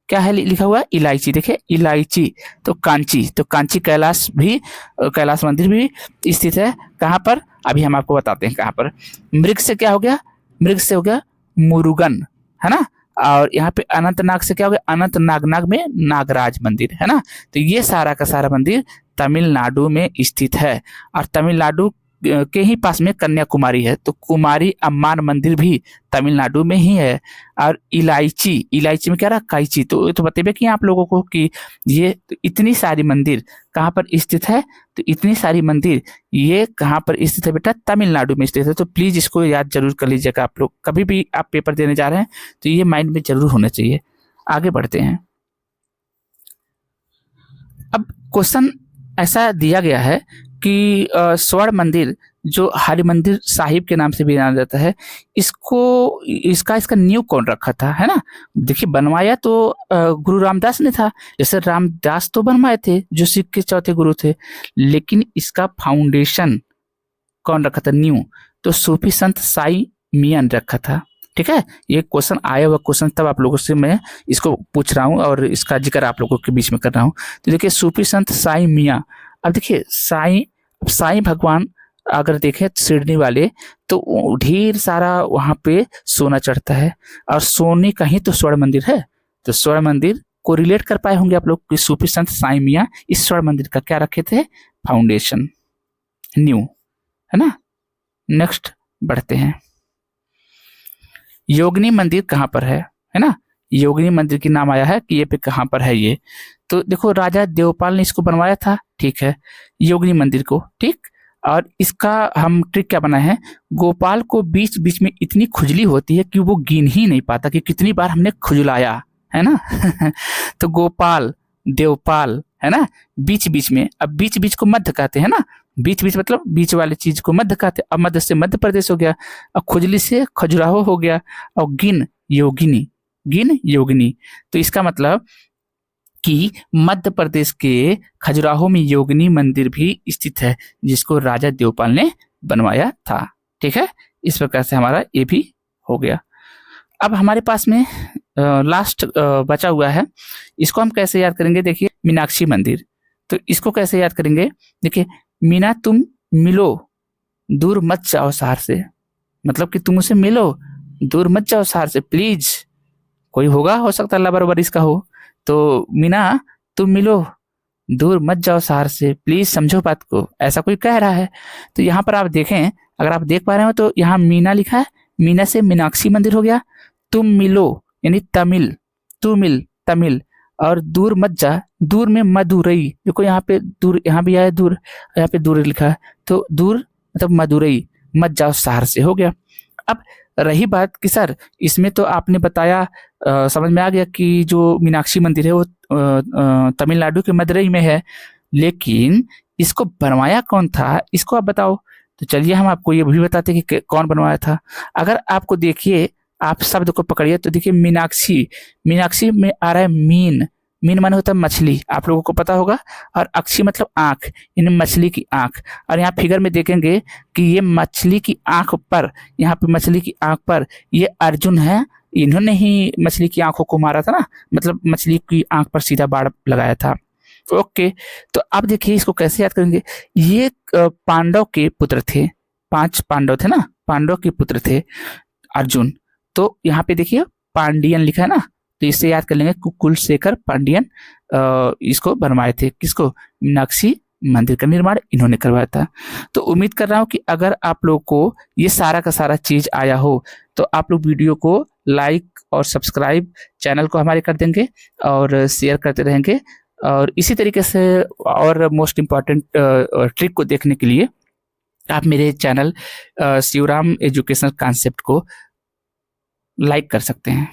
क्या है लिखा हुआ है, इलायची, देखिए इलायची, तो कांची, तो कांची कैलाश भी, कैलाश मंदिर भी स्थित है। कहाँ पर, अभी हम आपको बताते हैं कहाँ पर। मृग से क्या हो गया, मृग से हो गया मुरुगन, है ना। और यहाँ पे अनंतनाग से क्या हो गया, अनंतनाग, नाग में नागराज मंदिर, है ना। तो ये सारा का सारा मंदिर तमिलनाडु में स्थित है। और तमिलनाडु के ही पास में कन्याकुमारी है, तो कुमारी अम्मान मंदिर भी तमिलनाडु में ही है। और इलायची, इलायची में क्या रहा, काईची। तो ये तो बतेबे कि आप लोगों को कि ये तो इतनी सारी मंदिर कहाँ पर स्थित है, तो इतनी सारी मंदिर ये कहाँ पर स्थित है बेटा, तमिलनाडु में स्थित है। तो प्लीज इसको याद जरूर कर लीजिएगा आप लोग, कभी भी आप पेपर देने जा रहे हैं तो ये माइंड में जरूर होना चाहिए। आगे बढ़ते हैं, अब क्वेश्चन ऐसा दिया गया है कि स्वर्ण मंदिर जो हरिमंदिर साहिब के नाम से भी जाना जाता है, इसका नींव कौन रखा था, है ना। देखिए बनवाया तो गुरु रामदास ने था, जैसे रामदास तो बनवाए थे जो सिख के चौथे गुरु थे, लेकिन इसका फाउंडेशन कौन रखा था, नींव, तो सूफी संत साई मियां ने रखा था। ठीक है, ये क्वेश्चन आया हुआ क्वेश्चन, तब आप लोगों से मैं इसको पूछ रहा हूँ और इसका जिक्र आप लोगों के बीच में कर रहा हूँ। तो देखिए सूफी संत साई मियां अब देखिए साईं भगवान अगर देखें शिरडी वाले, तो ढेर सारा वहां पे सोना चढ़ता है, और सोने का ही तो स्वर्ण मंदिर है। तो स्वर्ण मंदिर को रिलेट कर पाए होंगे आप लोग कि सूफी संत साईं मियाँ इस स्वर्ण मंदिर का क्या रखे थे, फाउंडेशन न्यू, है ना। नेक्स्ट बढ़ते हैं, योगिनी मंदिर कहाँ पर है ना। योगिनी मंदिर की नाम आया है कि ये पे कहाँ पर है ये, तो देखो राजा देवपाल ने इसको बनवाया था, ठीक है, योगिनी मंदिर को, ठीक। और इसका हम ट्रिक क्या बना है, गोपाल को बीच बीच में इतनी खुजली होती है कि वो गिन ही नहीं पाता कि कितनी बार हमने खुजलाया, है ना। तो गोपाल देवपाल, है ना, बीच बीच में, अब बीच बीच को मध्य कहते हैं ना, बीच बीच मतलब बीच वाली चीज को मध्य कहते हैं। अब मध्य से मध्य प्रदेश हो गया, अब खुजली से खजुराहो हो गया, और गिन योगिनी, गिन योगिनी। तो इसका मतलब कि मध्य प्रदेश के खजुराहो में योगिनी मंदिर भी स्थित है, जिसको राजा देवपाल ने बनवाया था, ठीक है। इस प्रकार से हमारा ये भी हो गया। अब हमारे पास में लास्ट बचा हुआ है, इसको हम कैसे याद करेंगे, देखिए मीनाक्षी मंदिर। तो इसको कैसे याद करेंगे, देखिए मीना तुम मिलो दूर मत जाओ शहर से, मतलब कि तुम उसे मिलो दूर मत जाओ शहर से प्लीज। कोई होगा, हो सकता है अल्लाह बराबर इसका हो, तो मीना तुम मिलो दूर मत जाओ शहर से प्लीज, समझो बात को, ऐसा कोई कह रहा है। तो यहाँ पर आप देखें, अगर आप देख पा रहे हो तो यहाँ मीना लिखा है, मीना से मीनाक्षी मंदिर हो गया, तुम मिलो यानी तमिल, तू मिल तमिल, और दूर मत जा, दूर में मदुरई, देखो यहाँ पे दूर, यहाँ भी आया दूर, यहाँ पे दूर लिखा है, तो दूर मतलब मदुरई, मत जाओ शहर से, हो गया। अब रही बात कि सर इसमें तो आपने बताया, समझ में आ गया कि जो मीनाक्षी मंदिर है वो तमिलनाडु के मदुरई में है, लेकिन इसको बनवाया कौन था, इसको आप बताओ। तो चलिए हम आपको ये भी बताते हैं कि कौन बनवाया था। अगर आपको देखिए, आप शब्द को पकड़िए तो देखिए मीनाक्षी, मीनाक्षी में आ रहा है मीन, मीन माने होता है मछली, आप लोगों को पता होगा, और अक्षी मतलब आंख, यानी मछली की आंख। और यहाँ फिगर में देखेंगे कि ये मछली की आंख पर, यहाँ पे मछली की आंख पर ये अर्जुन है, इन्होंने ही मछली की आंखों को मारा था ना, मतलब मछली की आंख पर सीधा बाण लगाया था। ओके, तो अब देखिए इसको कैसे याद करेंगे, ये पांडव के पुत्र थे, 5 पांडव थे ना, पांडव के पुत्र थे अर्जुन। तो यहाँ पे देखिए पांडियन लिखा है ना, तो इससे याद कर लेंगे कुलशेखर पांडियन इसको बनवाए थे, किसको, मीनाक्षी मंदिर का निर्माण इन्होंने करवाया था। तो उम्मीद कर रहा हूँ कि अगर आप लोग को ये सारा का सारा चीज आया हो, तो आप लोग वीडियो को लाइक और सब्सक्राइब चैनल को हमारे कर देंगे और शेयर करते रहेंगे। और इसी तरीके से और मोस्ट इम्पॉर्टेंट ट्रिक को देखने के लिए आप मेरे चैनल शिवराम एजुकेशनल कॉन्सेप्ट को लाइक कर सकते हैं।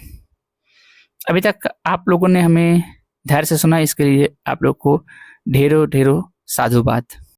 अभी तक आप लोगों ने हमें धैर्य से सुना, इसके लिए आप लोग को ढेरों ढेरों साधुवाद।